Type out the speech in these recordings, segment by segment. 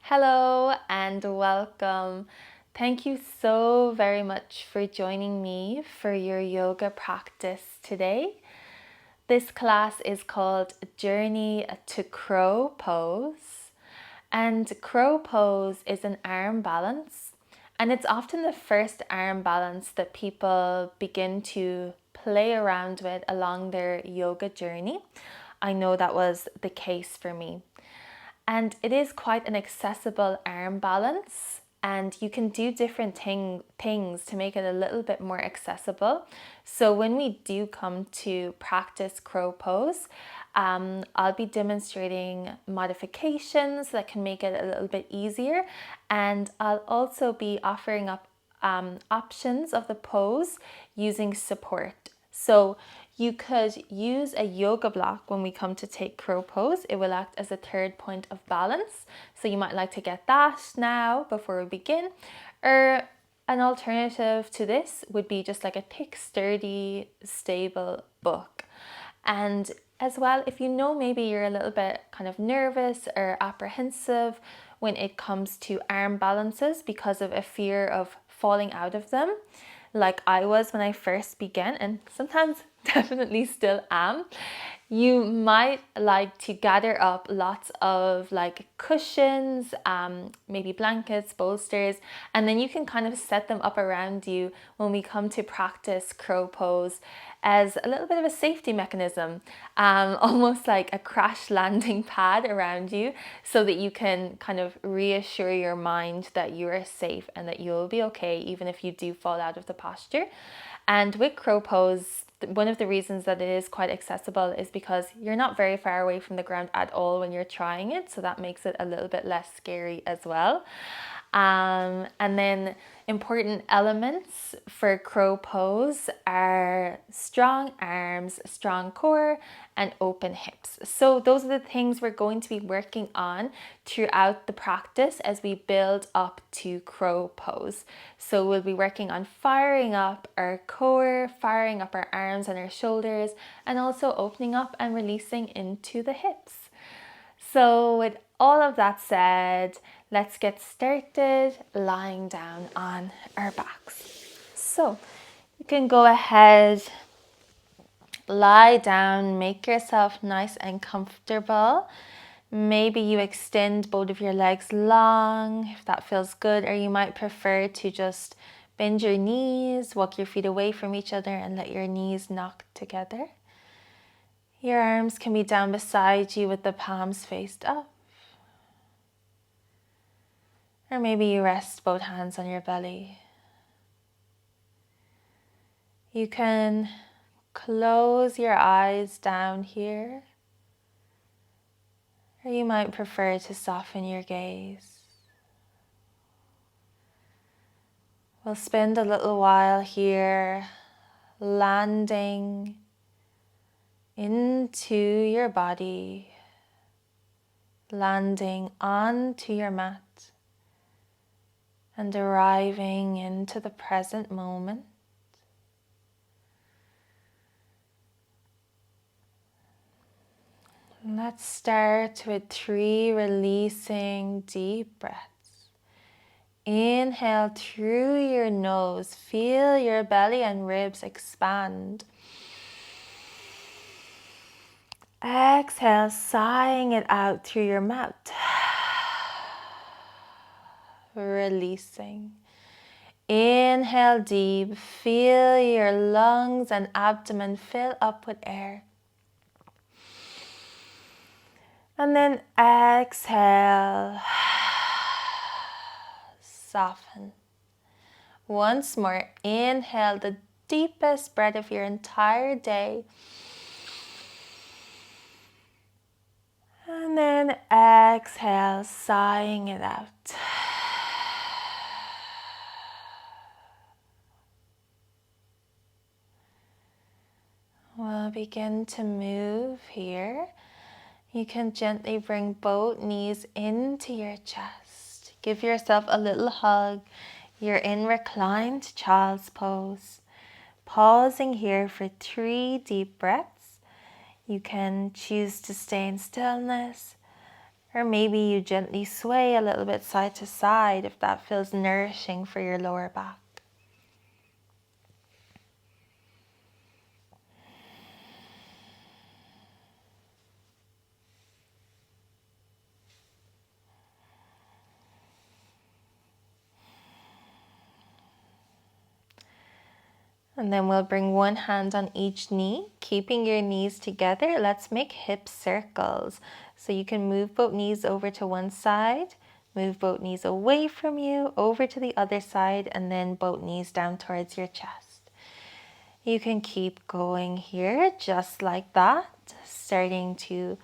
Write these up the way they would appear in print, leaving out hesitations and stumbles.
Hello and welcome. Thank you so very much for joining me for your yoga practice today. This class is called Journey to Crow Pose. And Crow Pose is an arm balance, and it's often the first arm balance that people begin to play around with along their yoga journey. I know that was the case for me. And it is quite an accessible arm balance, and you can do different things to make it a little bit more accessible. So when we do come to practice crow pose, I'll be demonstrating modifications that can make it a little bit easier, and I'll also be offering up options of the pose using support. So you could use a yoga block when we come to take crow pose. It will act as a third point of balance. So you might like to get that now before we begin. Or an alternative to this would be just like a thick, sturdy, stable book. And as well, if you know maybe you're a little bit kind of nervous or apprehensive when it comes to arm balances because of a fear of falling out of them, like I was when I first began, and sometimes definitely still am, you might like to gather up lots of like cushions, maybe blankets, bolsters, and then you can kind of set them up around you when we come to practice crow pose as a little bit of a safety mechanism, almost like a crash landing pad around you, so that you can kind of reassure your mind that you are safe and that you'll be okay even if you do fall out of the posture. And with crow pose, one of the reasons that it is quite accessible is because you're not very far away from the ground at all when you're trying it, so that makes it a little bit less scary as well. And then important elements for crow pose are strong arms, strong core, and open hips. So those are the things we're going to be working on throughout the practice as we build up to crow pose. So we'll be working on firing up our core, firing up our arms and our shoulders, and also opening up and releasing into the hips. So with all of that said, let's get started lying down on our backs. So you can go ahead, lie down, make yourself nice and comfortable. Maybe you extend both of your legs long if that feels good, or you might prefer to just bend your knees, walk your feet away from each other and let your knees knock together. Your arms can be down beside you with the palms faced up. Or maybe you rest both hands on your belly. You can close your eyes down here, or you might prefer to soften your gaze. We'll spend a little while here landing into your body, landing onto your mat, and arriving into the present moment. Let's start with 3 releasing deep breaths. Inhale through your nose. Feel your belly and ribs expand. Exhale, sighing it out through your mouth. Releasing. Inhale deep. Feel your lungs and abdomen fill up with air. And then exhale, soften. Once more, inhale the deepest breath of your entire day. And then exhale, sighing it out. We'll begin to move here. You can gently bring both knees into your chest. Give yourself a little hug. You're in reclined child's pose. Pausing here for 3 deep breaths. You can choose to stay in stillness, Or maybe you gently sway a little bit side to side if that feels nourishing for your lower back. And then we'll bring one hand on each knee, keeping your knees together. Let's make hip circles. So you can move both knees over to one side, move both knees away from you, over to the other side, and then both knees down towards your chest. You can keep going here just like that, starting to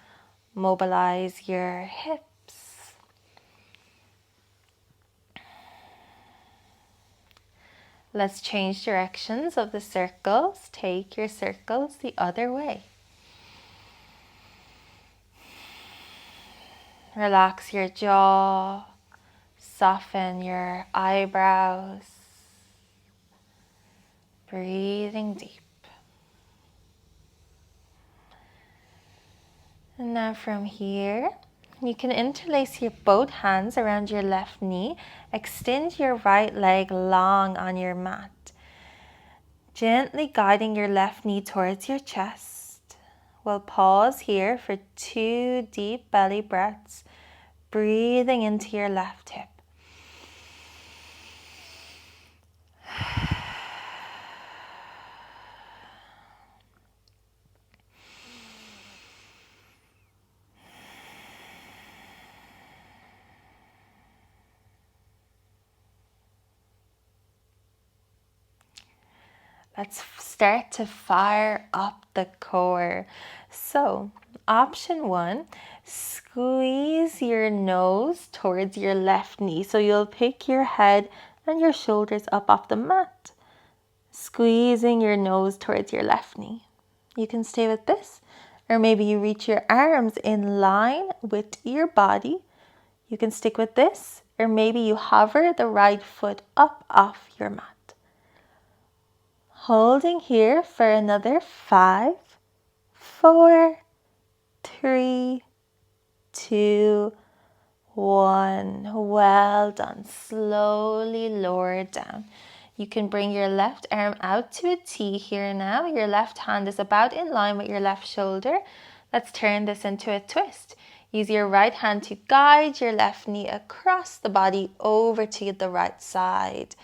mobilize your hips. Let's change directions of the circles. Take your circles the other way. Relax your jaw, soften your eyebrows, breathing deep. And now from here, you can interlace your both hands around your left knee. Extend your right leg long on your mat. Gently guiding your left knee towards your chest. We'll pause here for 2 deep belly breaths, breathing into your left hip. Let's start to fire up the core. So, option 1, squeeze your nose towards your left knee. So you'll pick your head and your shoulders up off the mat, squeezing your nose towards your left knee. You can stay with this, or maybe you reach your arms in line with your body. You can stick with this, or maybe you hover the right foot up off your mat. Holding here for another 5, 4, 3, 2, 1. Well done. Slowly lower down. You can bring your left arm out to a T here now. Your left hand is about in line with your left shoulder. Let's turn this into a twist. Use your right hand to guide your left knee across the body over to the right side.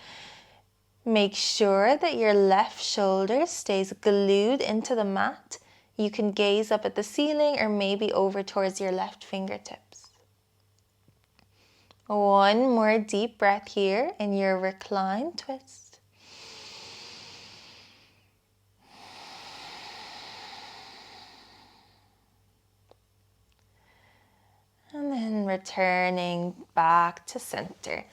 Make sure that your left shoulder stays glued into the mat. You can gaze up at the ceiling or maybe over towards your left fingertips. One more deep breath here in your recline twist. And then returning back to center.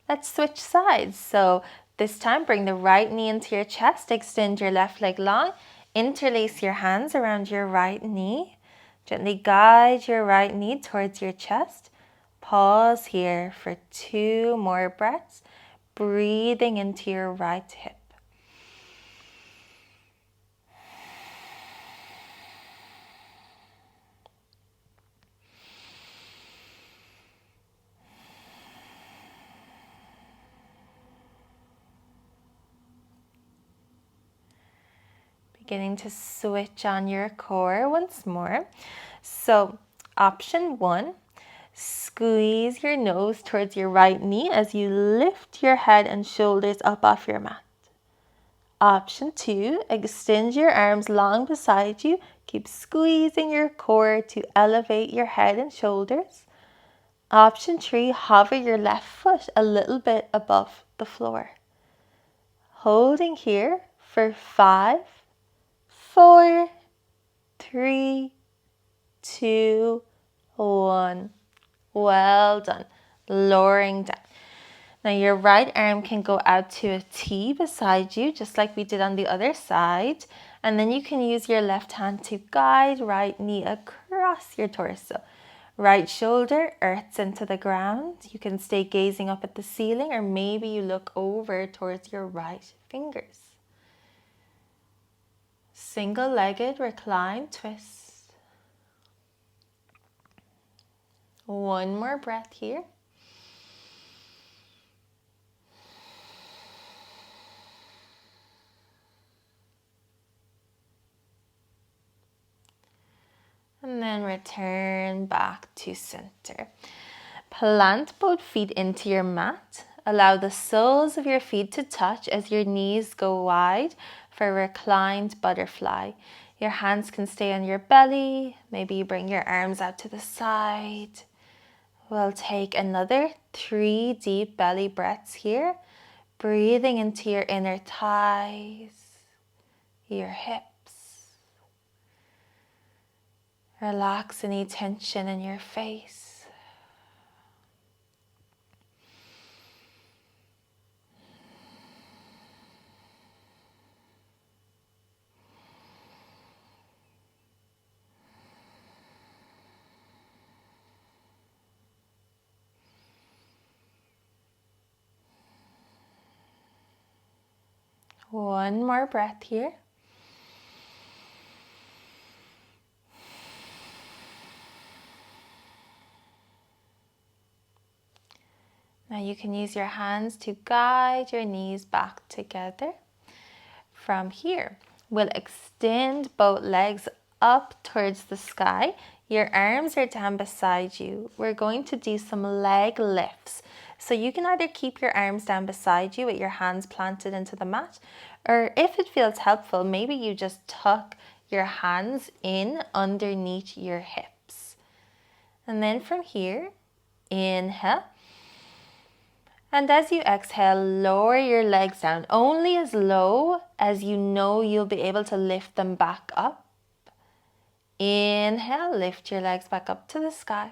Let's switch sides. So this time, bring the right knee into your chest, extend your left leg long, interlace your hands around your right knee. Gently guide your right knee towards your chest. Pause here for 2 more breaths, breathing into your right hip. Beginning to switch on your core once more. So option 1, squeeze your nose towards your right knee as you lift your head and shoulders up off your mat. Option 2, extend your arms long beside you. Keep squeezing your core to elevate your head and shoulders. Option 3, hover your left foot a little bit above the floor. Holding here for 5, 4, 3, 2, 1. Well done. Lowering down. Now your right arm can go out to a T beside you, just like we did on the other side. And then you can use your left hand to guide right knee across your torso. Right shoulder earths into the ground. You can stay gazing up at the ceiling, or maybe you look over towards your right fingers. Single-legged recline twist. One more breath here. And then return back to center. Plant both feet into your mat. Allow the soles of your feet to touch as your knees go wide for reclined butterfly. Your hands can stay on your belly. Maybe you bring your arms out to the side. We'll take another 3 deep belly breaths here. Breathing into your inner thighs, your hips. Relax any tension in your face. One more breath here. Now you can use your hands to guide your knees back together. From here, we'll extend both legs up towards the sky. Your arms are down beside you. We're going to do some leg lifts. So you can either keep your arms down beside you with your hands planted into the mat, or if it feels helpful, maybe you just tuck your hands in underneath your hips. And then from here, inhale. And as you exhale, lower your legs down, only as low as you know you'll be able to lift them back up. Inhale, lift your legs back up to the sky.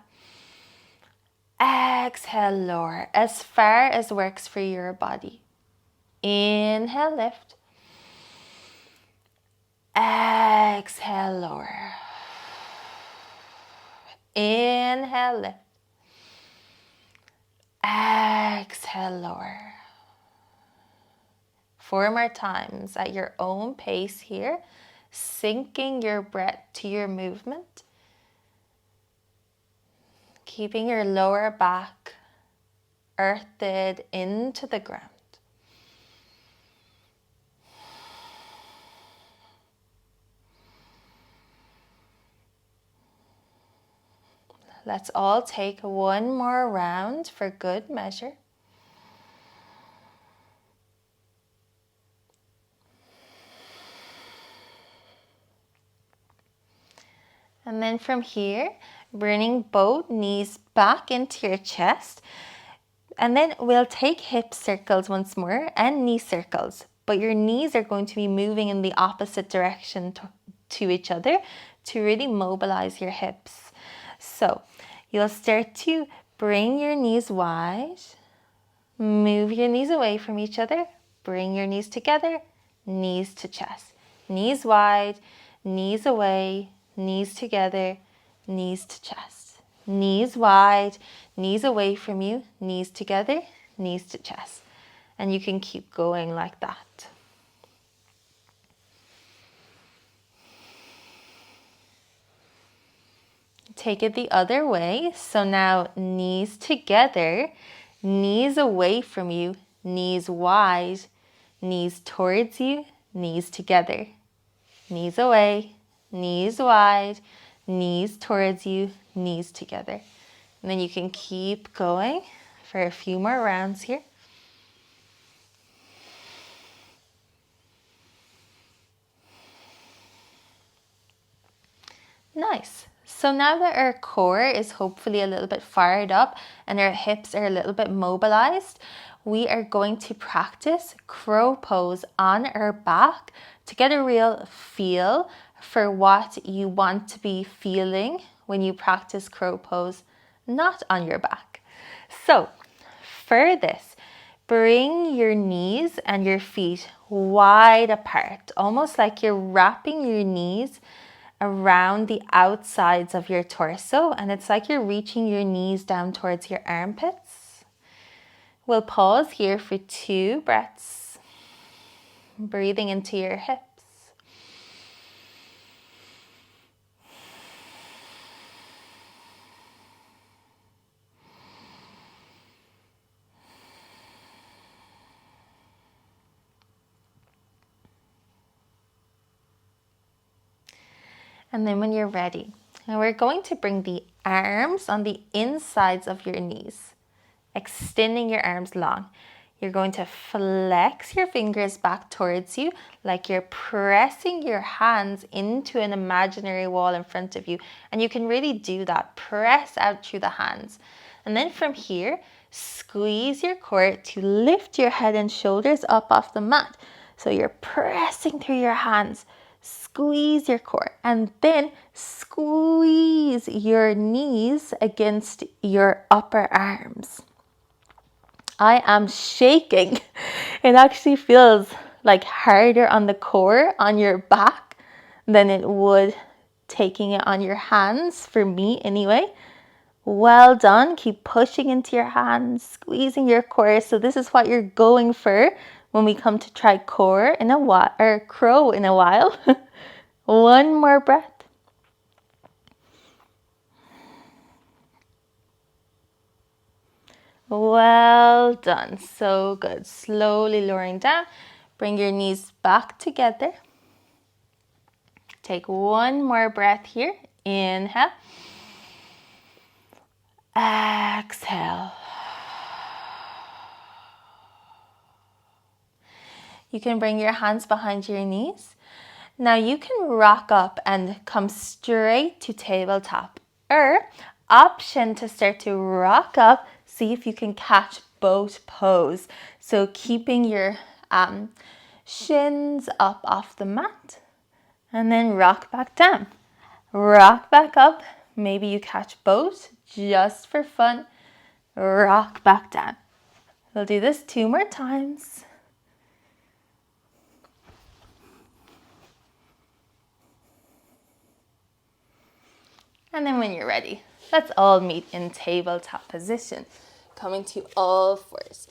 Exhale, lower as far as works for your body. Inhale, lift. Exhale, lower. Inhale, lift. Exhale, lower. 4 more times at your own pace here, syncing your breath to your movement. Keeping your lower back earthed into the ground. Let's all take one more round for good measure. And then from here, bringing both knees back into your chest. And then we'll take hip circles once more and knee circles. But your knees are going to be moving in the opposite direction to each other to really mobilize your hips. So you'll start to bring your knees wide. Move your knees away from each other. Bring your knees together. Knees to chest. Knees wide, knees away, knees together, knees to chest. Knees wide, knees away from you, knees together, knees to chest. And you can keep going like that. Take it the other way. So now knees together, knees away from you, knees wide, knees towards you, knees together. Knees away, knees wide, knees towards you, knees together. And then you can keep going for a few more rounds here. Nice. So now that our core is hopefully a little bit fired up and our hips are a little bit mobilized, we are going to practice crow pose on our back to get a real feel for what you want to be feeling when you practice crow pose, not on your back. So for this, bring your knees and your feet wide apart, almost like you're wrapping your knees around the outsides of your torso, and it's like you're reaching your knees down towards your armpits. We'll pause here for 2 breaths, breathing into your hips. And then when you're ready, and we're going to bring the arms on the insides of your knees, extending your arms long. You're going to flex your fingers back towards you like you're pressing your hands into an imaginary wall in front of you. And you can really do that. Press out through the hands. And then from here, squeeze your core to lift your head and shoulders up off the mat. So you're pressing through your hands. Squeeze your core and then squeeze your knees against your upper arms. I am shaking. It actually feels like harder on the core on your back than it would taking it on your hands, for me anyway. Well done. Keep pushing into your hands, squeezing your core. So this is what you're going for when we come to try core in a while, or crow in a while. One more breath. Well done. So good. Slowly lowering down. Bring your knees back together. Take one more breath here. Inhale. Exhale. You can bring your hands behind your knees. Now you can rock up and come straight to tabletop, or option to start to rock up. See if you can catch boat pose. So keeping your shins up off the mat, and then rock back down. Rock back up. Maybe you catch both just for fun. Rock back down. We'll do this 2 more times. And then when you're ready, let's all meet in tabletop position, coming to all fours.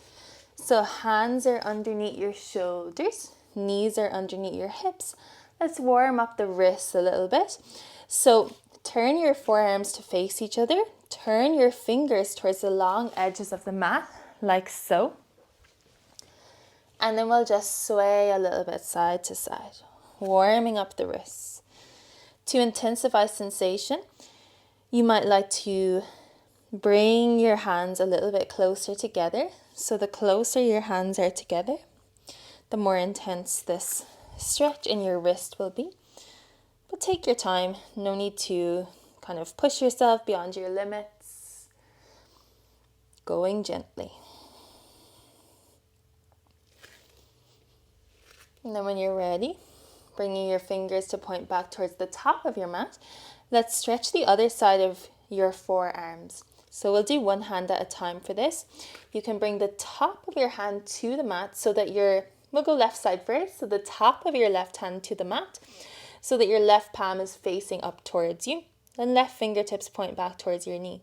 So hands are underneath your shoulders, knees are underneath your hips. Let's warm up the wrists a little bit. So turn your forearms to face each other. Turn your fingers towards the long edges of the mat, like so. And then we'll just sway a little bit side to side, warming up the wrists. To intensify sensation, you might like to bring your hands a little bit closer together. So the closer your hands are together, the more intense this stretch in your wrist will be. But take your time. No need to kind of push yourself beyond your limits. Going gently. And then when you're ready, bringing your fingers to point back towards the top of your mat, let's stretch the other side of your forearms. So we'll do one hand at a time for this. You can bring the top of your hand to the mat so that we'll go left side first. So the top of your left hand to the mat so that your left palm is facing up towards you. Then left fingertips point back towards your knee.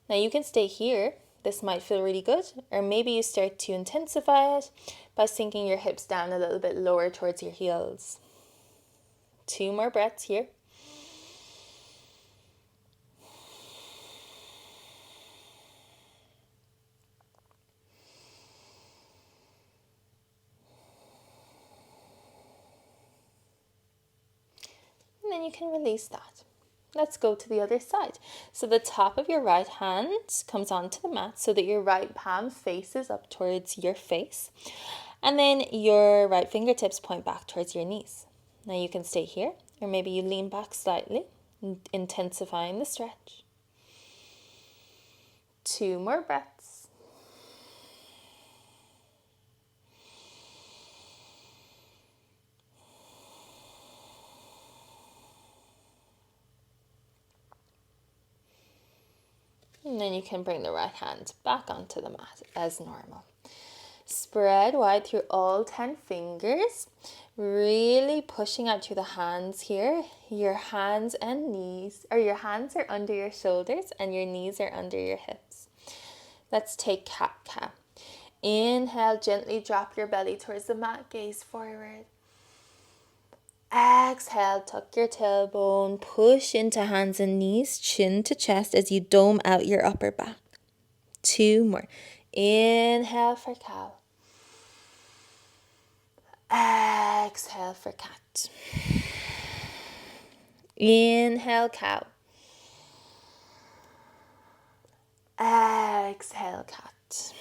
Now you can stay here. This might feel really good. Or maybe you start to intensify it by sinking your hips down a little bit lower towards your heels. 2 more breaths here. And then you can release that. Let's go to the other side. So the top of your right hand comes onto the mat so that your right palm faces up towards your face. And then your right fingertips point back towards your knees. Now you can stay here, or maybe you lean back slightly, intensifying the stretch. 2 more breaths. And then you can bring the right hand back onto the mat as normal. Spread wide through all 10 fingers, really pushing out through the hands here. Your hands and knees, or your hands are under your shoulders and your knees are under your hips. Let's take cat-cow. Inhale, gently drop your belly towards the mat, gaze forward. Exhale, tuck your tailbone, push into hands and knees, chin to chest as you dome out your upper back. 2 more. Inhale for cow. Exhale for cat. Inhale, cow. Exhale, cat.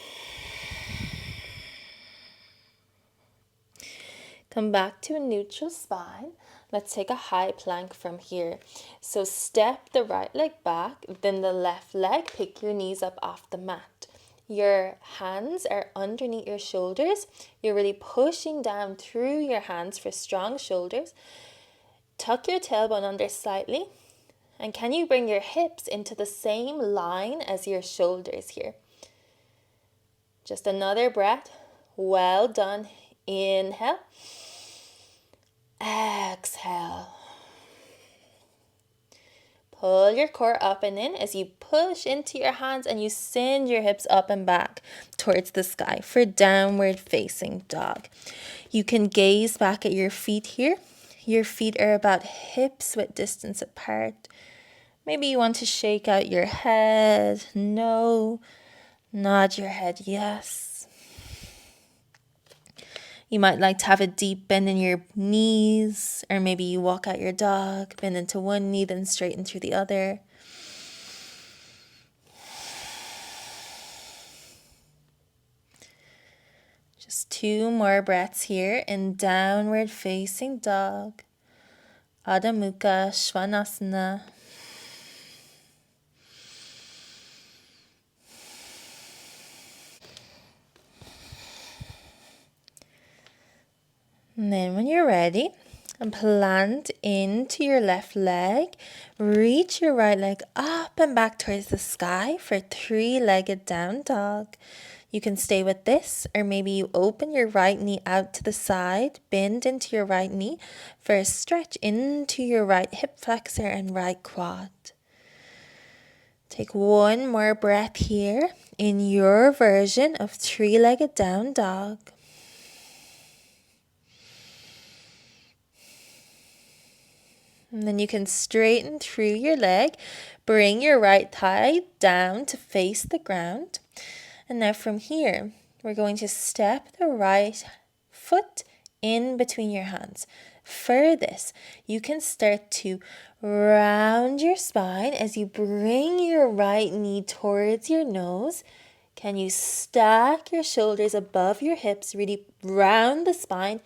Come back to a neutral spine. Let's take a high plank from here. So step the right leg back, then the left leg. Pick your knees up off the mat. Your hands are underneath your shoulders. You're really pushing down through your hands for strong shoulders. Tuck your tailbone under slightly. And can you bring your hips into the same line as your shoulders here? Just another breath. Well done. Inhale. Exhale. Pull your core up and in as you push into your hands and you send your hips up and back towards the sky for downward facing dog. You can gaze back at your feet here. Your feet are about hips width distance apart. Maybe you want to shake out your head. No. Nod your head yes. You might like to have a deep bend in your knees, or maybe you walk out your dog, bend into one knee, then straighten through the other. Just 2 more breaths here in downward facing dog, Adho Mukha Svanasana. And then when you're ready, and plant into your left leg, reach your right leg up and back towards the sky for 3-legged down dog. You can stay with this, or maybe you open your right knee out to the side, bend into your right knee for a stretch into your right hip flexor and right quad. Take 1 more breath here in your version of 3-legged down dog. And then you can straighten through your leg, bring your right thigh down to face the ground. And now from here, we're going to step the right foot in between your hands. For this, you can start to round your spine as you bring your right knee towards your nose. Can you stack your shoulders above your hips, really round the spine,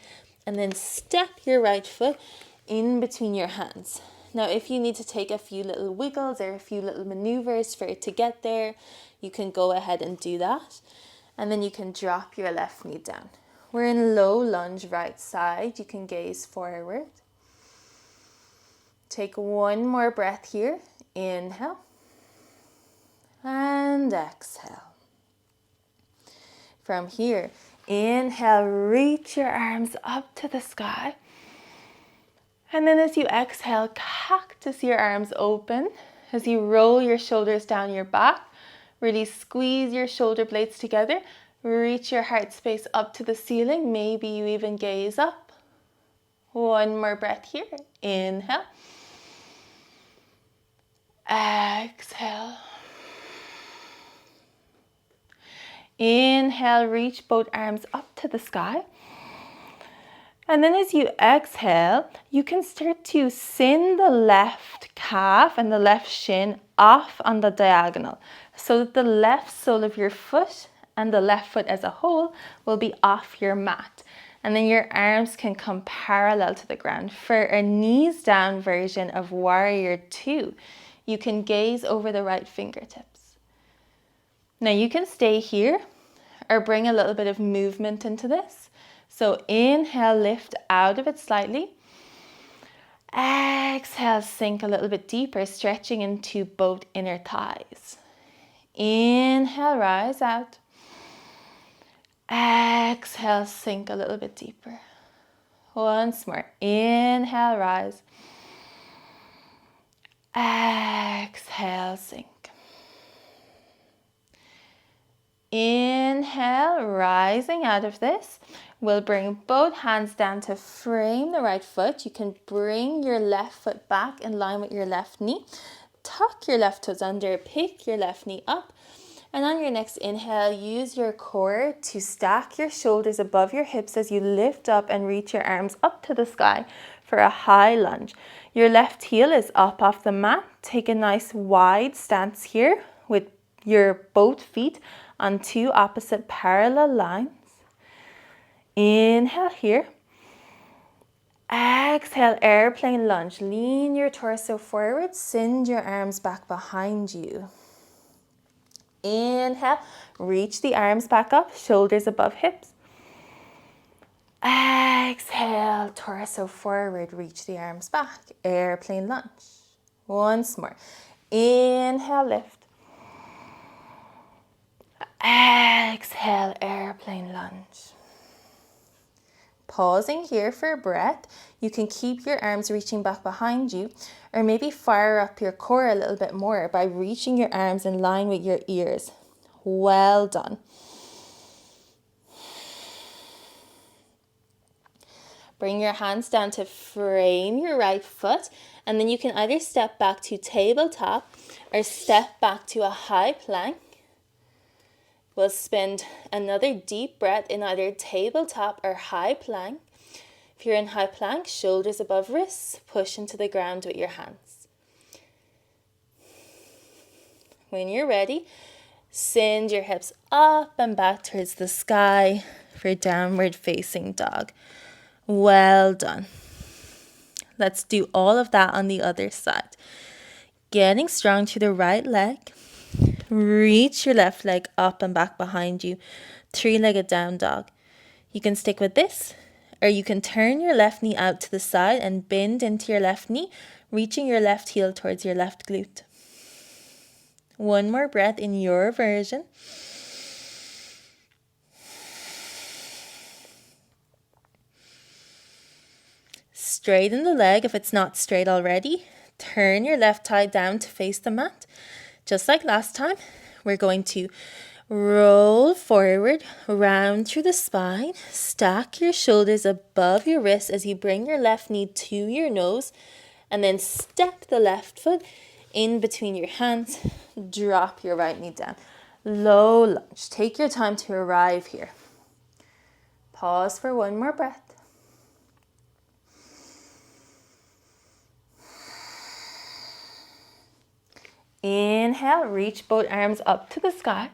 and then step your right foot in between your hands. Now, if you need to take a few little wiggles or a few little maneuvers for it to get there, you can go ahead and do that. And then you can drop your left knee down. We're in low lunge right side. You can gaze forward. Take 1 more breath here. Inhale. And exhale. From here, inhale, reach your arms up to the sky. And then as you exhale, cactus your arms open as you roll your shoulders down your back. Really squeeze your shoulder blades together. Reach your heart space up to the ceiling. Maybe you even gaze up. 1 more breath here. Inhale. Exhale. Inhale, reach both arms up to the sky. And then as you exhale, you can start to send the left calf and the left shin off on the diagonal so that the left sole of your foot and the left foot as a whole will be off your mat. And then your arms can come parallel to the ground. For a knees down version of Warrior 2, you can gaze over the right fingertips. Now you can stay here or bring a little bit of movement into this. So inhale, lift out of it slightly. Exhale, sink a little bit deeper, stretching into both inner thighs. Inhale, rise out. Exhale, sink a little bit deeper. Once more. Inhale, rise. Exhale, sink. Inhale, rising out of this. We'll bring both hands down to frame the right foot. You can bring your left foot back in line with your left knee. Tuck your left toes under, pick your left knee up. And on your next inhale, use your core to stack your shoulders above your hips as you lift up and reach your arms up to the sky for a high lunge. Your left heel is up off the mat. Take a nice wide stance here with your both feet on two opposite parallel lines. Inhale here. Exhale, airplane lunge. Lean your torso forward, send your arms back behind you. Inhale, reach the arms back up, shoulders above hips. Exhale, torso forward, reach the arms back, airplane lunge. Once more. Inhale, lift. Exhale, airplane lunge. Pausing here for a breath. You can keep your arms reaching back behind you, or maybe fire up your core a little bit more by reaching your arms in line with your ears. Well done. Bring your hands down to frame your right foot, and then you can either step back to tabletop or step back to a high plank. We'll spend another deep breath in either tabletop or high plank. If you're in high plank, shoulders above wrists, push into the ground with your hands. When you're ready, send your hips up and back towards the sky for downward facing dog. Well done. Let's do all of that on the other side. Getting strong to the right leg. Reach your left leg up and back behind you. Three-legged down dog. You can stick with this, or you can turn your left knee out to the side and bend into your left knee, reaching your left heel towards your left glute. One more breath in your version. Straighten the leg if it's not straight already. Turn your left thigh down to face the mat. Just like last time, we're going to roll forward, round through the spine. Stack your shoulders above your wrists as you bring your left knee to your nose. And then step the left foot in between your hands. Drop your right knee down. Low lunge. Take your time to arrive here. Pause for one more breath. Inhale, reach both arms up to the sky.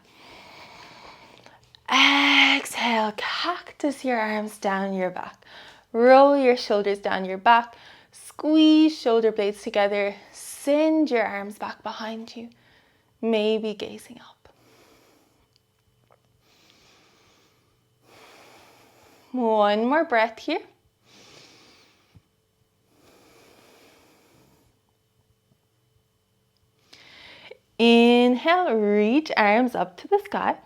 Exhale, cactus your arms down your back. Roll your shoulders down your back. Squeeze shoulder blades together. Send your arms back behind you. Maybe gazing up. One more breath here. Inhale, reach arms up to the sky.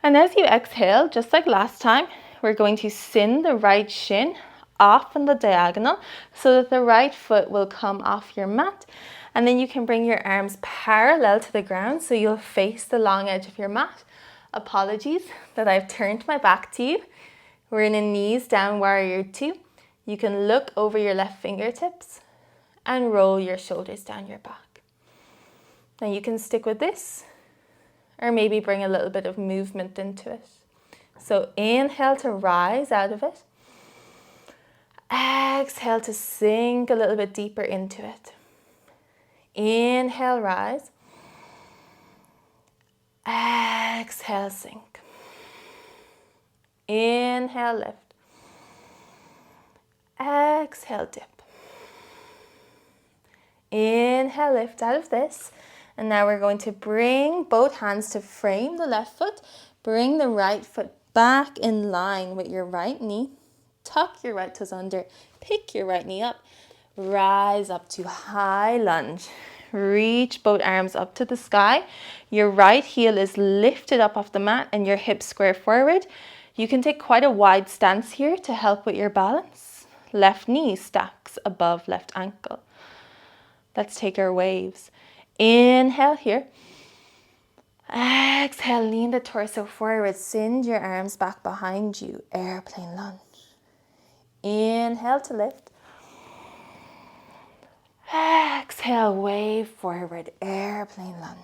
And as you exhale, just like last time, we're going to send the right shin off in the diagonal so that the right foot will come off your mat. And then you can bring your arms parallel to the ground so you'll face the long edge of your mat. Apologies that I've turned my back to you. We're in a knees down warrior 2. You can look over your left fingertips and roll your shoulders down your back. Now you can stick with this or maybe bring a little bit of movement into it. So inhale to rise out of it. Exhale to sink a little bit deeper into it. Inhale, rise. Exhale, sink. Inhale, lift. Exhale, dip. Inhale, lift out of this. And now we're going to bring both hands to frame the left foot. Bring the right foot back in line with your right knee. Tuck your right toes under. Pick your right knee up. Rise up to high lunge. Reach both arms up to the sky. Your right heel is lifted up off the mat and your hips square forward. You can take quite a wide stance here to help with your balance. Left knee stacks above left ankle. Let's take our waves. Inhale here. Exhale, lean the torso forward. Send your arms back behind you. Airplane lunge. Inhale to lift. Exhale, wave forward. Airplane lunge.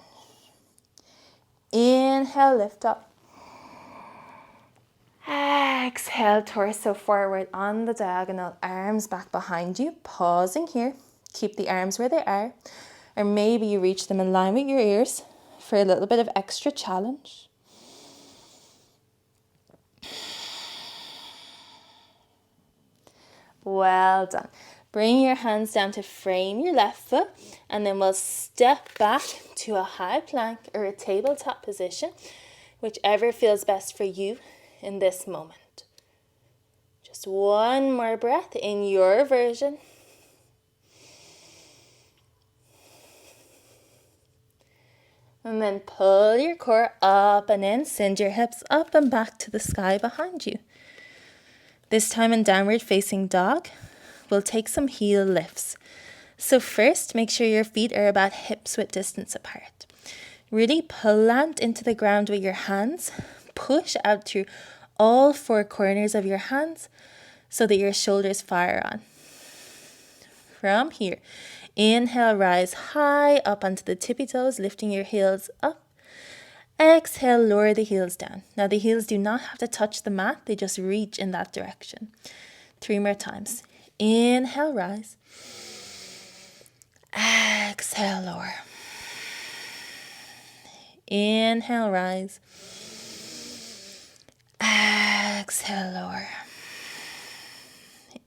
Inhale, lift up. Exhale, torso forward on the diagonal, arms back behind you, pausing here. Keep the arms where they are, or maybe you reach them in line with your ears for a little bit of extra challenge. Well done. Bring your hands down to frame your left foot, and then we'll step back to a high plank or a tabletop position, whichever feels best for you in this moment. Just one more breath in your version. And then pull your core up and in, send your hips up and back to the sky behind you. This time in downward facing dog, we'll take some heel lifts. So first, make sure your feet are about hips width distance apart. Really plant into the ground with your hands. Push out through all four corners of your hands so that your shoulders fire on. From here, inhale, rise high up onto the tippy toes, lifting your heels up. Exhale, lower the heels down. Now the heels do not have to touch the mat, they just reach in that direction. 3 more times. Inhale, rise. Exhale, lower. Inhale, rise. Exhale, lower.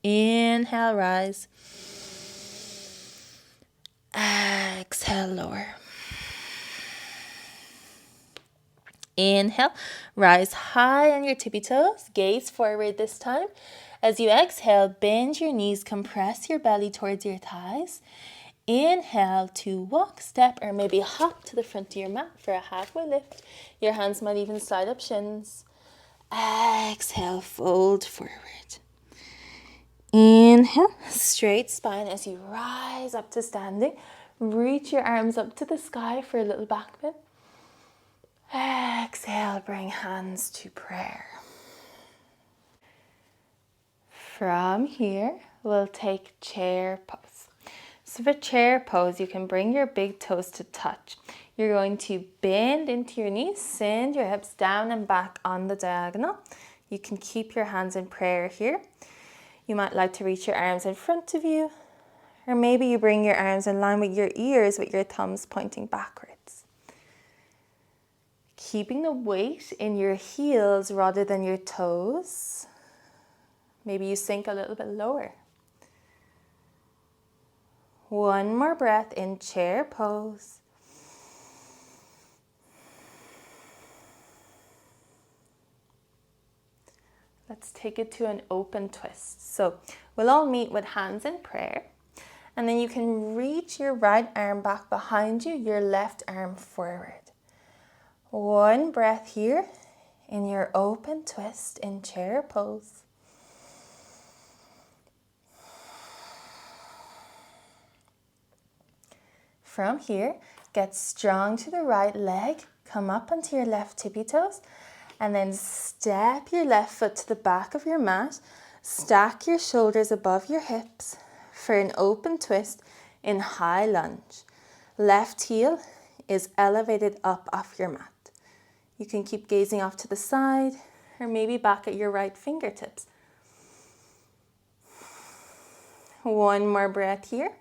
Inhale, rise. Exhale, lower. Inhale, rise high on your tippy toes, gaze forward this time. As you exhale, bend your knees, compress your belly towards your thighs. Inhale to walk, step, or maybe hop to the front of your mat for a halfway lift. Your hands might even slide up shins. Exhale, fold forward. Inhale, straight spine as you rise up to standing. Reach your arms up to the sky for a little back bend. Exhale, bring hands to prayer. From here, we'll take chair pose. So for chair pose, you can bring your big toes to touch. You're going to bend into your knees, send your hips down and back on the diagonal. You can keep your hands in prayer here. You might like to reach your arms in front of you, or maybe you bring your arms in line with your ears with your thumbs pointing backwards. Keeping the weight in your heels rather than your toes. Maybe you sink a little bit lower. One more breath in chair pose. Let's take it to an open twist. So we'll all meet with hands in prayer. And then you can reach your right arm back behind you, your left arm forward. One breath here in your open twist in chair pose. From here, get strong to the right leg, come up onto your left tippy toes, and then step your left foot to the back of your mat, stack your shoulders above your hips for an open twist in high lunge. Left heel is elevated up off your mat. You can keep gazing off to the side or maybe back at your right fingertips. One more breath here.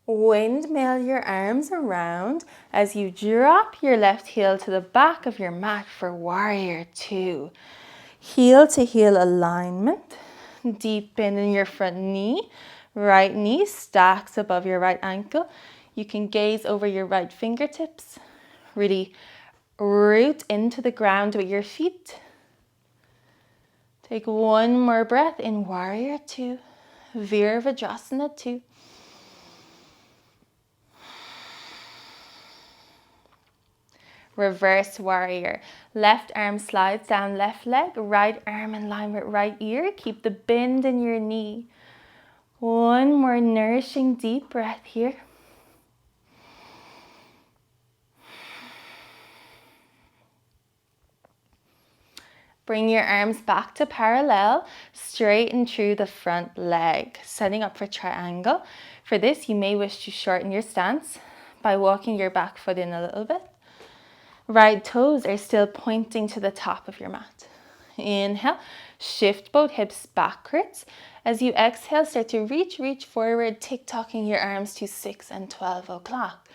Windmill your arms around as you drop your left heel to the back of your mat for warrior two. Heel to heel alignment. Deep bend in your front knee. Right knee stacks above your right ankle. You can gaze over your right fingertips. Really root into the ground with your feet. Take one more breath in warrior two. Virabhadrasana 2. Reverse warrior. Left arm slides down left leg, right arm in line with right ear. Keep the bend in your knee. One more nourishing deep breath here. Bring your arms back to parallel, straighten through the front leg, setting up for triangle. For this, you may wish to shorten your stance by walking your back foot in a little bit. Right toes are still pointing to the top of your mat. Inhale, shift both hips backwards. As you exhale, start to reach forward, tick-tocking your arms to 6 and 12 o'clock.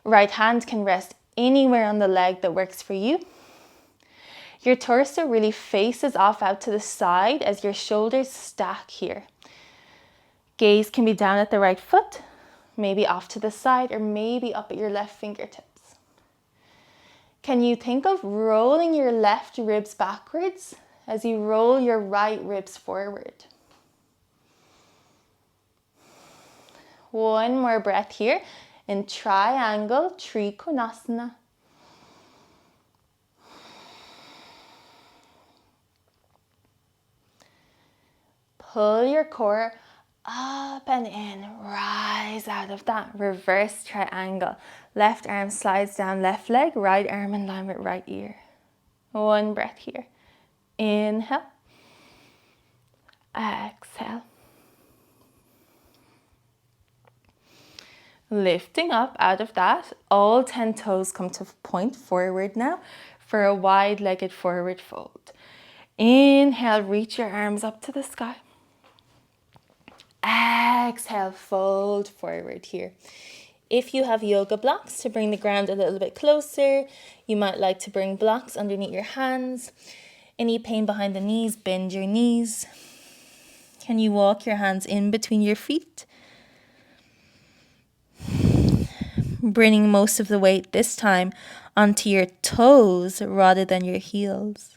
Right hand can rest anywhere on the leg that works for you. Your torso really faces off out to the side as your shoulders stack here. Gaze can be down at the right foot, maybe off to the side, or maybe up at your left fingertips. Can you think of rolling your left ribs backwards as you roll your right ribs forward? One more breath here in triangle Trikonasana. Pull your core up and in, rise out of that reverse triangle. Left arm slides down left leg, right arm in line with right ear. One breath here. Inhale. Exhale. Lifting up out of that, all 10 toes come to point forward now for a wide-legged forward fold. Inhale, reach your arms up to the sky. Exhale, fold forward here. If you have yoga blocks to bring the ground a little bit closer, you might like to bring blocks underneath your hands. Any pain behind the knees, bend your knees. Can you walk your hands in between your feet? Bringing most of the weight this time onto your toes rather than your heels.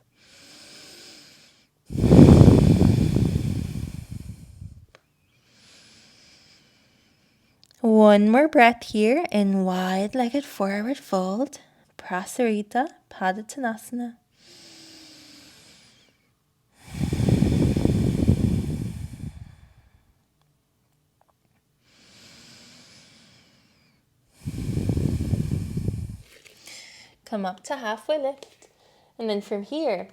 One more breath here in wide-legged forward fold, Prasarita Padottanasana. Come up to halfway lift, and then from here,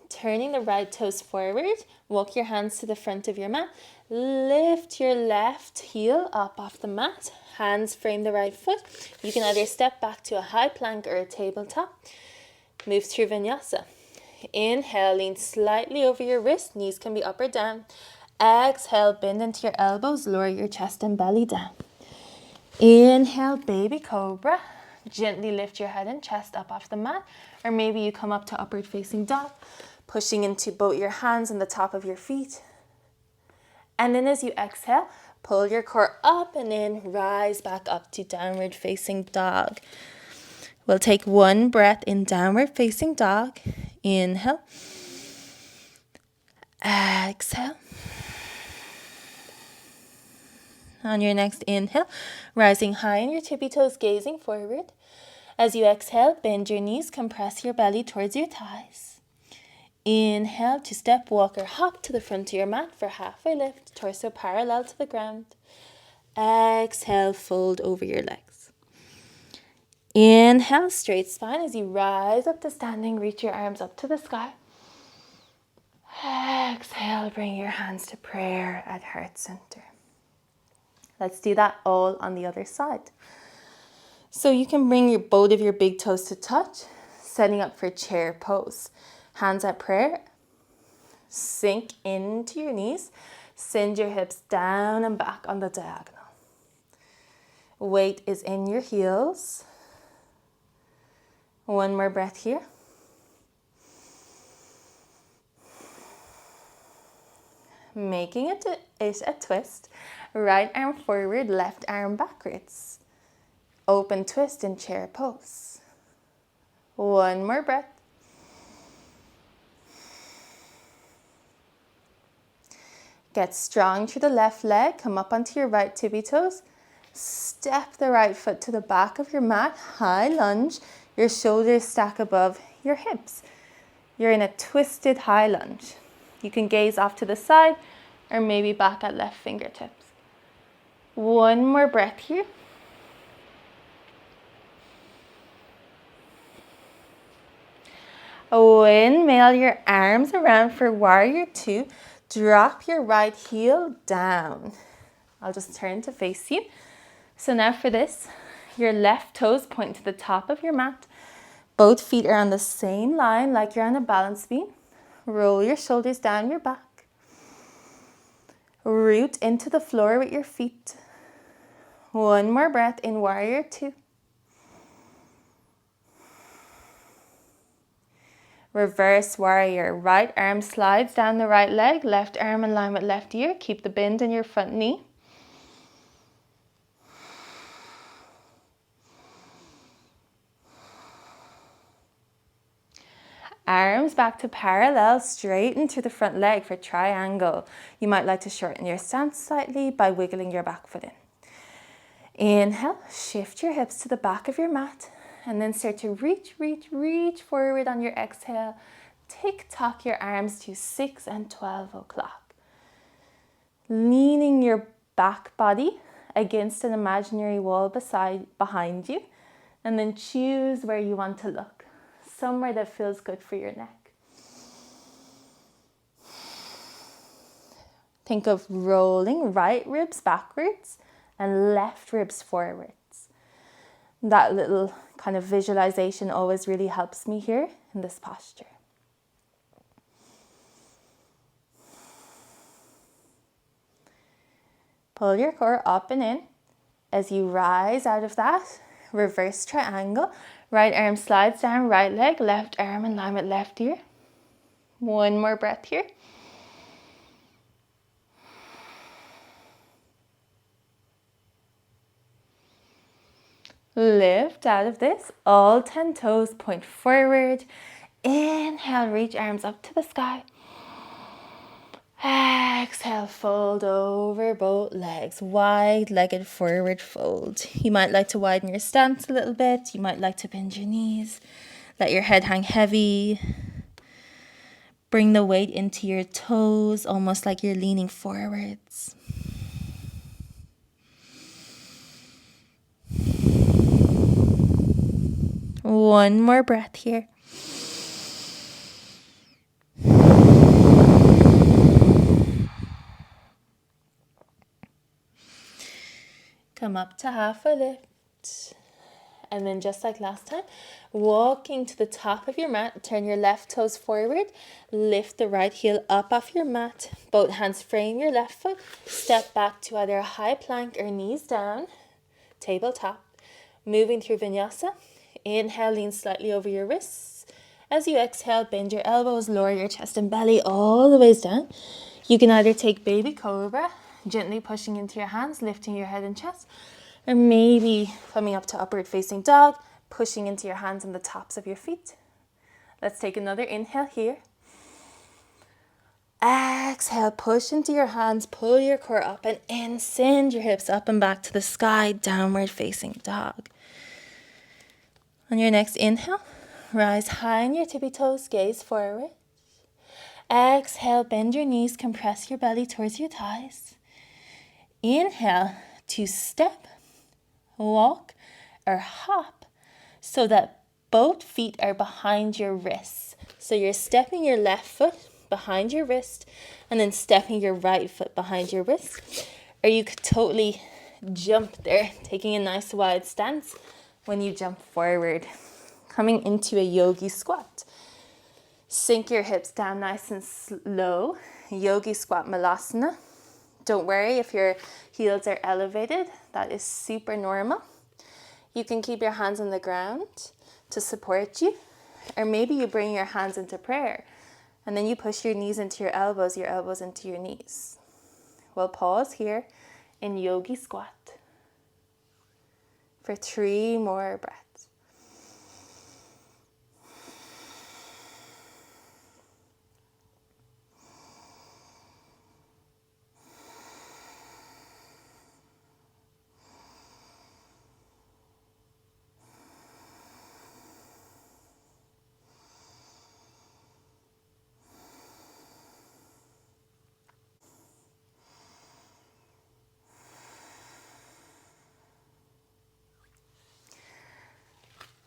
turning the right toes forward, walk your hands to the front of your mat, lift your left heel up off the mat, hands frame the right foot. You can either step back to a high plank or a tabletop. Move through Vinyasa. Inhale, lean slightly over your wrist, knees can be up or down. Exhale, bend into your elbows, lower your chest and belly down. Inhale, baby cobra. Gently lift your head and chest up off the mat, or maybe you come up to upward facing dog, pushing into both your hands and the top of your feet. And then as you exhale, pull your core up and in, rise back up to downward facing dog. We'll take one breath in downward facing dog. Inhale. Exhale. On your next inhale, rising high on your tippy toes, gazing forward. As you exhale, bend your knees, compress your belly towards your thighs. Inhale to step, walk or hop to the front of your mat for halfway lift, torso parallel to the ground. Exhale, fold over your legs. Inhale, straight spine as you rise up to standing, reach your arms up to the sky. Exhale, bring your hands to prayer at heart center. Let's do that all on the other side. So you can bring both of your big toes to touch, setting up for chair pose. Hands at prayer, sink into your knees, send your hips down and back on the diagonal. Weight is in your heels. One more breath here. Making it a twist. Right arm forward, left arm backwards. Open twist in chair pose. One more breath. Get strong through the left leg. Come up onto your right tippy toes. Step the right foot to the back of your mat. High lunge. Your shoulders stack above your hips. You're in a twisted high lunge. You can gaze off to the side or maybe back at left fingertips. One more breath here. Windmill your arms around for warrior two. Drop your right heel down. I'll just turn to face you. So now for this, Your left toes point to the top of your mat. Both feet are on the same line like you're on a balance beam. Roll your shoulders down your back. Root into the floor with your feet. One more breath in warrior two. Reverse warrior. Right arm slides down the right leg, left arm in line with left ear. Keep the bend in your front knee. Arms back to parallel, straighten through the front leg for triangle. You might like to shorten your stance slightly by wiggling your back foot in. Inhale, shift your hips to the back of your mat, and then start to reach forward on your exhale. Tick-tock your arms to 6 and 12 o'clock. Leaning your back body against an imaginary wall behind you, and then choose where you want to look. Somewhere that feels good for your neck. Think of rolling right ribs backwards and left ribs forwards. That little kind of visualization always really helps me here in this posture. Pull your core up and in. As you rise out of that, reverse triangle. Right arm slides down, right leg, left arm in line with left ear. One more breath here. Lift out of this. All 10 toes point forward. Inhale, reach arms up to the sky. Exhale, fold over both legs, wide-legged forward fold. You might like to widen your stance a little bit. You might like to bend your knees. Let your head hang heavy. Bring the weight into your toes, almost like you're leaning forwards. One more breath here. Come up to half a lift. And then just like last time, walking to the top of your mat, turn your left toes forward, lift the right heel up off your mat, both hands frame your left foot, step back to either a high plank or knees down, tabletop, moving through vinyasa. Inhale, lean slightly over your wrists. As you exhale, bend your elbows, lower your chest and belly all the way down. You can either take baby cobra, gently pushing into your hands, lifting your head and chest, or maybe coming up to upward facing dog, pushing into your hands and the tops of your feet. Let's take another inhale here. Exhale, push into your hands, pull your core up and in, send your hips up and back to the sky, downward facing dog. On your next inhale, rise high on your tippy toes, gaze forward. Exhale, bend your knees, compress your belly towards your thighs. Inhale to step, walk, or hop so that both feet are behind your wrists. So you're stepping your left foot behind your wrist and then stepping your right foot behind your wrist. Or you could totally jump there, taking a nice wide stance when you jump forward, coming into a yogi squat. Sink your hips down nice and slow. Yogi squat malasana. Don't worry if your heels are elevated. That is super normal. You can keep your hands on the ground to support you. Or maybe you bring your hands into prayer. And then you push your knees into your elbows into your knees. We'll pause here in yogi squat for 3 more breaths.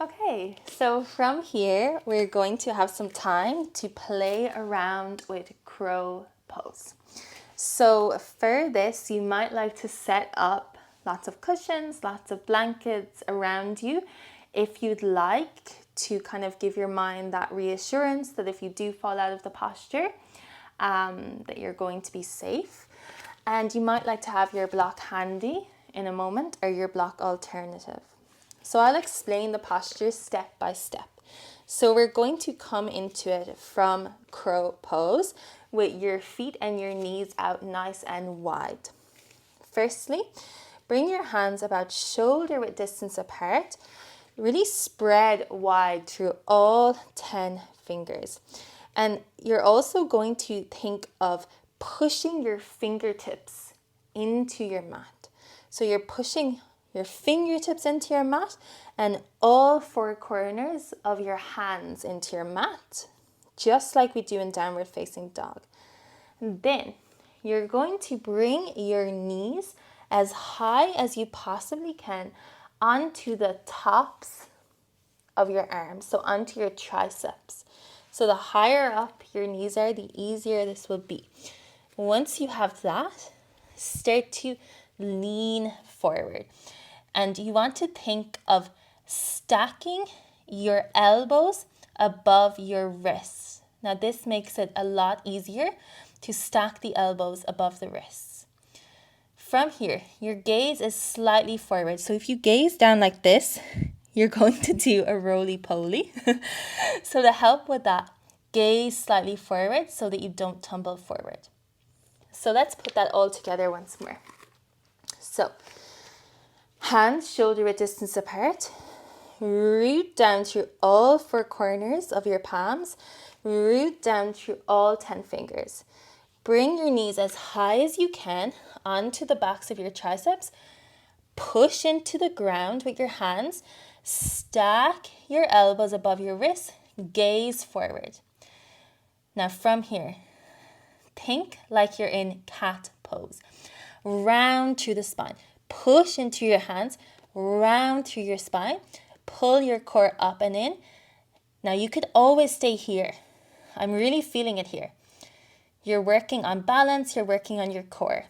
Okay, so from here, we're going to have some time to play around with crow pose. So for this, you might like to set up lots of cushions, lots of blankets around you if you'd like to kind of give your mind that reassurance that if you do fall out of the posture, that you're going to be safe. And you might like to have your block handy in a moment, or your block alternative. So I'll explain the posture step by step. So we're going to come into it from crow pose with your feet and your knees out nice and wide. Firstly, bring your hands about shoulder width distance apart. Really spread wide through all 10 fingers. And you're also going to think of pushing your fingertips into your mat. So you're pushing your fingertips into your mat and all four corners of your hands into your mat, just like we do in downward facing dog. And then you're going to bring your knees as high as you possibly can onto the tops of your arms, so onto your triceps. So the higher up your knees are, the easier this will be. Once you have that, start to lean forward. And you want to think of stacking your elbows above your wrists. Now this makes it a lot easier to stack the elbows above the wrists. From here, your gaze is slightly forward. So if you gaze down like this, you're going to do a roly-poly. So to help with that, gaze slightly forward so that you don't tumble forward. So let's put that all together once more. So hands shoulder width distance apart. Root down through all four corners of your palms. Root down through all 10 fingers. Bring your knees as high as you can onto the backs of your triceps. Push into the ground with your hands. Stack your elbows above your wrists. Gaze forward. Now from here, think like you're in cat pose. Round through the spine. Push into your hands. Round through your spine. Pull your core up and in. Now you could always stay here. I'm really feeling it here. You're working on balance. You're working on your core.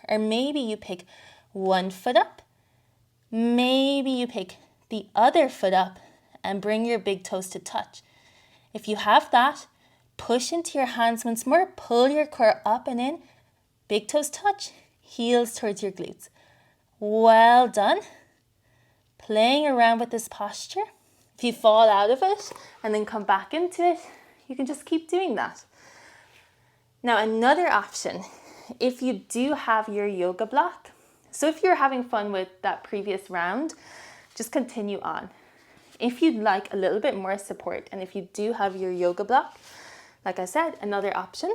Or maybe you pick one foot up. Maybe you pick the other foot up and bring your big toes to touch. If you have that, push into your hands once more. Pull your core up and in. Big toes touch. Heels towards your glutes. Well done. Playing around with this posture. If you fall out of it and then come back into it, you can just keep doing that. Now another option, if you do have your yoga block, so if you're having fun with that previous round, just continue on. If you'd like a little bit more support, and if you do have your yoga block, like I said, another option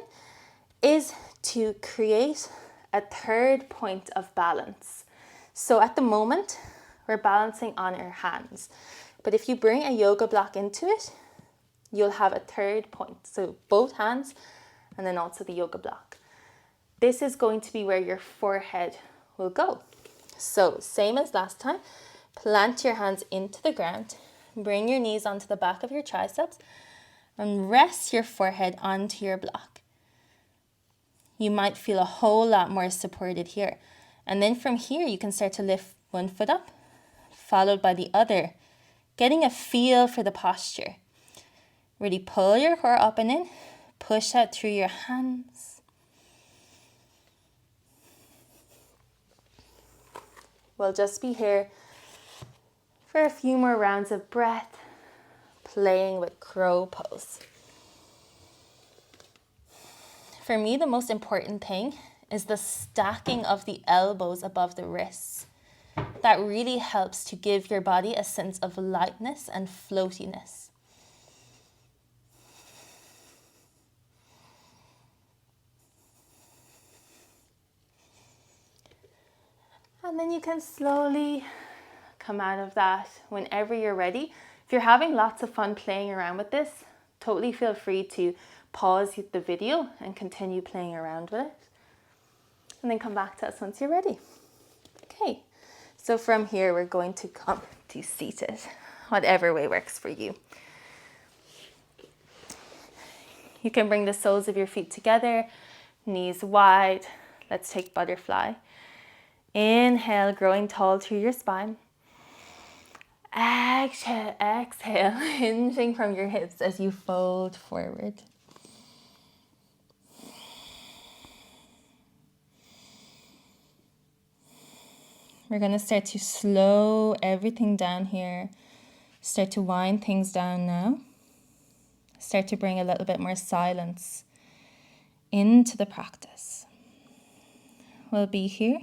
is to create a third point of balance. So at the moment, we're balancing on our hands. But if you bring a yoga block into it, you'll have a third point. So both hands and then also the yoga block. This is going to be where your forehead will go. So same as last time, plant your hands into the ground, bring your knees onto the back of your triceps and rest your forehead onto your block. You might feel a whole lot more supported here. And then from here, you can start to lift one foot up, followed by the other, getting a feel for the posture. Really pull your core up and in, push out through your hands. We'll just be here for a few more rounds of breath, playing with crow pose. For me, the most important thing is the stacking of the elbows above the wrists. That really helps to give your body a sense of lightness and floatiness. And then you can slowly come out of that whenever you're ready. If you're having lots of fun playing around with this, totally feel free to pause the video and continue playing around with it. And then come back to us once you're ready. Okay, so from here we're going to come to seated, whatever way works for you. You can bring the soles of your feet together, knees wide. Let's take butterfly. Inhale, growing tall through your spine. Exhale, hinging from your hips as you fold forward. We're going to start to slow everything down here. Start to wind things down now. Start to bring a little bit more silence into the practice. We'll be here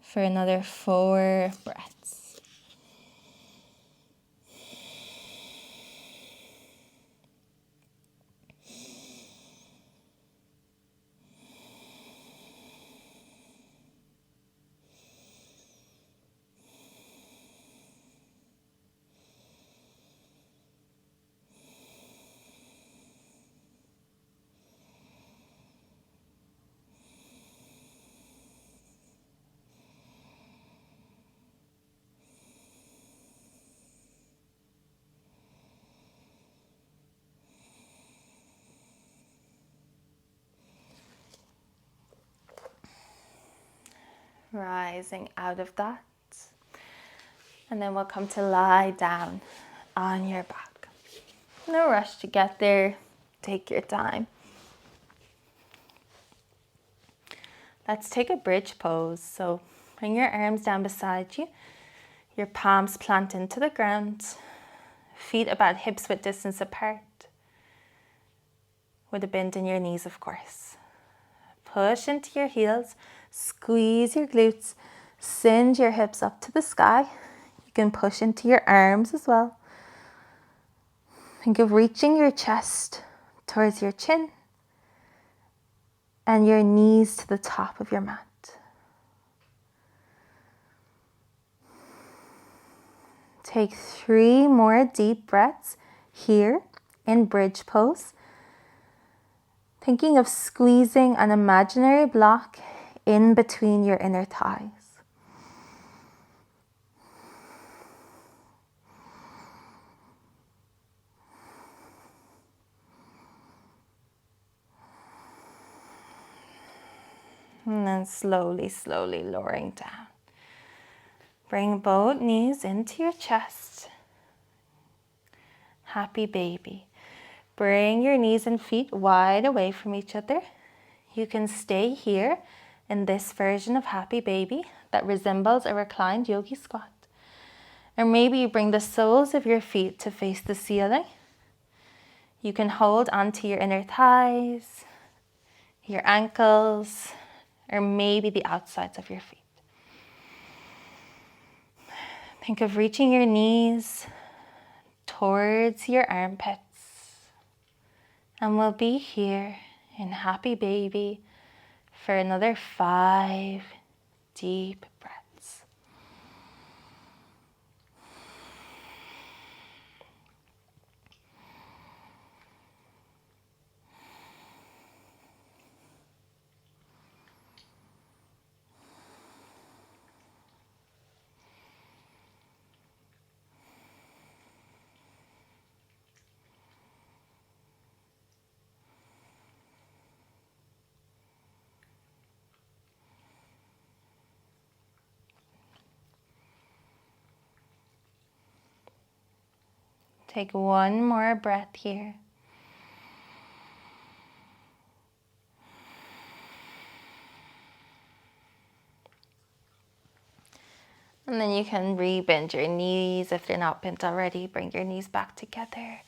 for another 4 breaths. Rising out of that. And then we'll come to lie down on your back. No rush to get there. Take your time. Let's take a bridge pose. So bring your arms down beside you. Your palms plant into the ground. Feet about hips width distance apart. With a bend in your knees, of course. Push into your heels. Squeeze your glutes. Send your hips up to the sky. You can push into your arms as well. Think of reaching your chest towards your chin and your knees to the top of your mat. Take 3 more deep breaths here in bridge pose. Thinking of squeezing an imaginary block in between your inner thighs. And then slowly, slowly lowering down. Bring both knees into your chest. Happy baby. Bring your knees and feet wide away from each other. You can stay here in this version of happy baby that resembles a reclined yogi squat. Or maybe you bring the soles of your feet to face the ceiling. You can hold onto your inner thighs, your ankles, or maybe the outsides of your feet. Think of reaching your knees towards your armpits. And we'll be here in happy baby for another 5 deep breaths. Take 1 more breath here. And then you can re-bend your knees if they're not bent already. Bring your knees back together.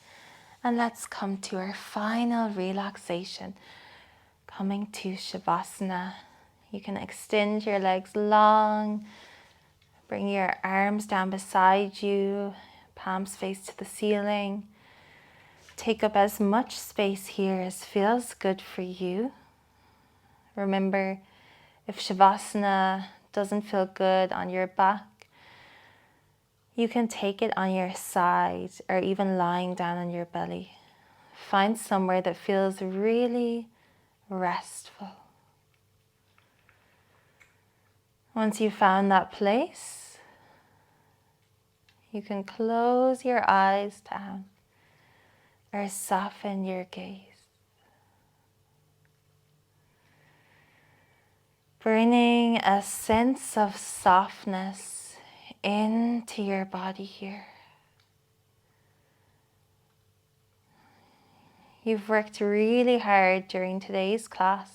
And let's come to our final relaxation. Coming to Shavasana. You can extend your legs long. Bring your arms down beside you. Palms face to the ceiling. Take up as much space here as feels good for you. Remember, if Shavasana doesn't feel good on your back, you can take it on your side or even lying down on your belly. Find somewhere that feels really restful. Once you've found that place, you can close your eyes down or soften your gaze. Bringing a sense of softness into your body here. You've worked really hard during today's class,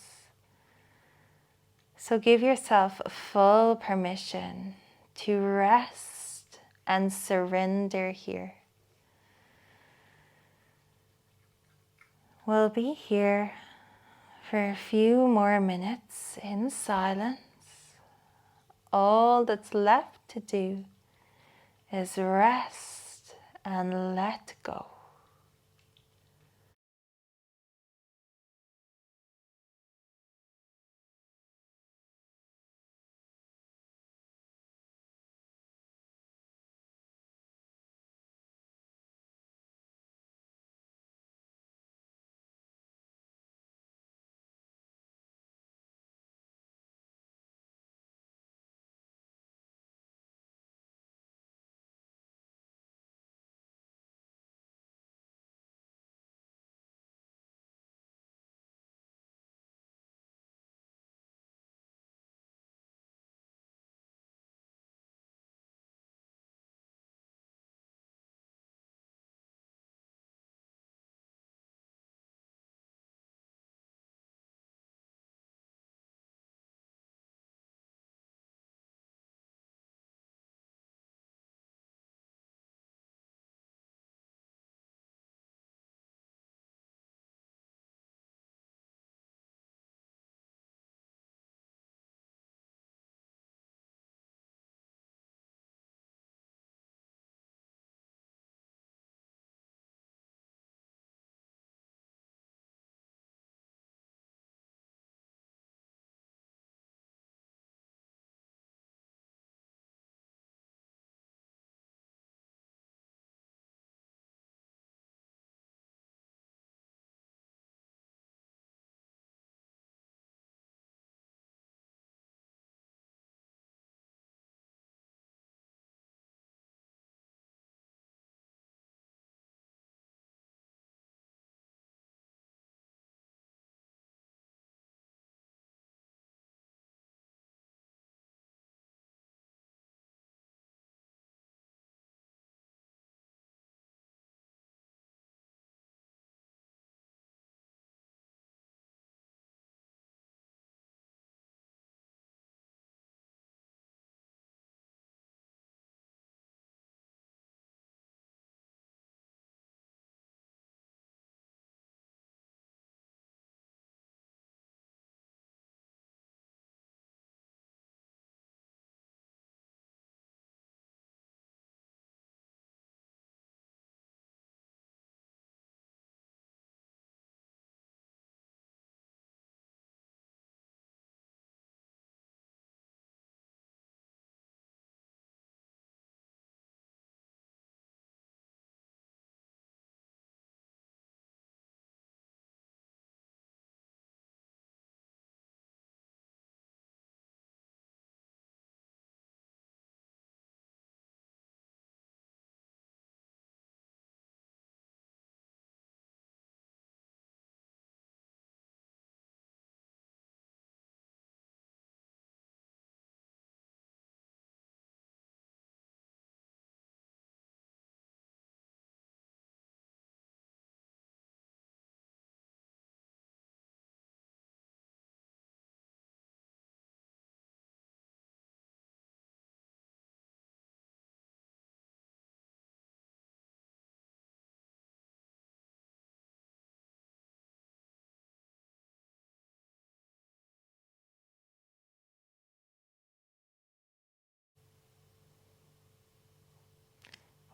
so give yourself full permission to rest and surrender here. We'll be here for a few more minutes in silence. All that's left to do is rest and let go.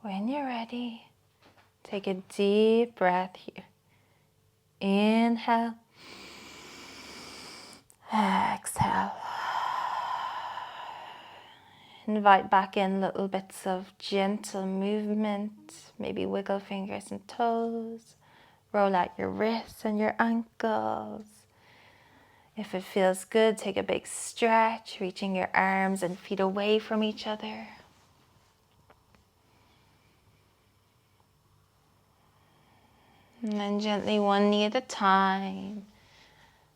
When you're ready, take a deep breath here. Inhale, exhale. Invite back in little bits of gentle movement, maybe wiggle fingers and toes. Roll out your wrists and your ankles. If it feels good, take a big stretch, reaching your arms and feet away from each other. And then gently, one knee at a time,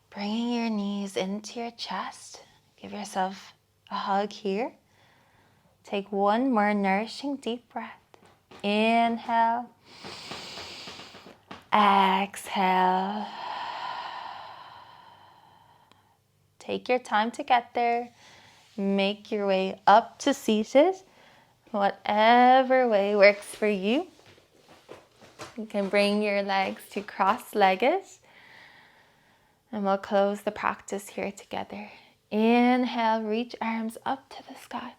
bringing your knees into your chest, Give yourself a hug here. Take one more nourishing deep breath. Inhale. Exhale. Take your time to get there. Make your way up to seated. Whatever way works for you. You can bring your legs to cross-legged. And we'll close the practice here together. Inhale, reach arms up to the sky.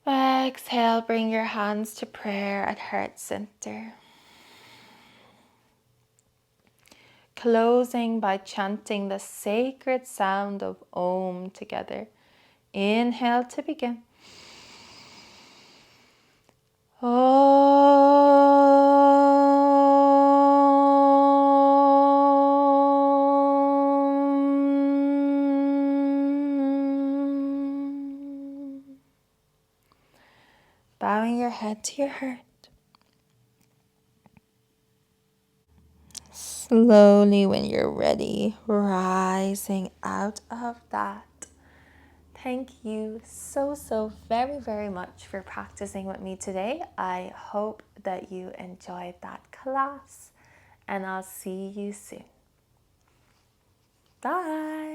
Exhale, bring your hands to prayer at heart center. Closing by chanting the sacred sound of Om together. Inhale to begin. Bowing your head to your heart. Slowly, when you're ready, rising out of that. Thank you so very, very much for practicing with me today. I hope that you enjoyed that class, and I'll see you soon. Bye.